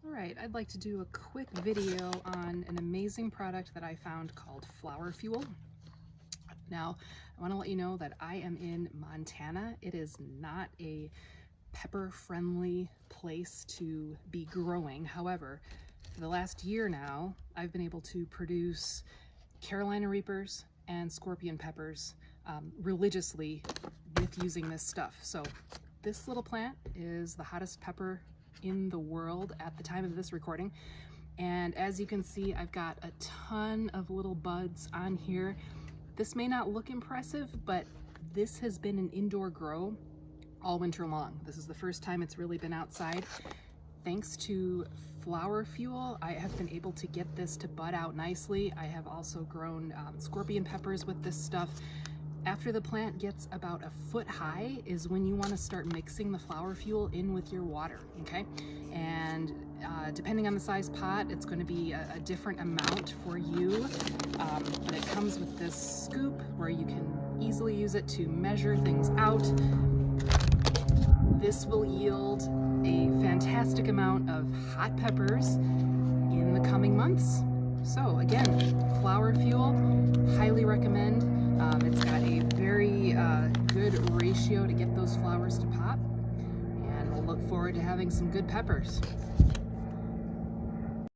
All right, I'd like to do a quick video on an amazing product that I found called Flower Fuel. Now, I want to let you know that I am in Montana. It is not a pepper-friendly place to be growing. However, for the last year now, I've been able to produce Carolina Reapers and scorpion peppers religiously with using this stuff. So this little plant is the hottest pepper in the world at the time of this recording. And as you can see, I've got a ton of little buds on here. This may not look impressive, but this has been an indoor grow all winter long. This is the first time it's really been outside. Thanks to Flower Fuel, I have been able to get this to bud out nicely. I have also grown scorpion peppers with this stuff. After the plant gets about a foot high is when you want to start mixing the Flower Fuel in with your water, okay? And depending on the size pot, it's going to be a different amount for you, but it comes with this scoop where you can easily use it to measure things out. This will yield a fantastic amount of hot peppers in the coming months. So again, Flower Fuel, highly recommend. It's got a very good ratio to get those flowers to pop, and we'll look forward to having some good peppers.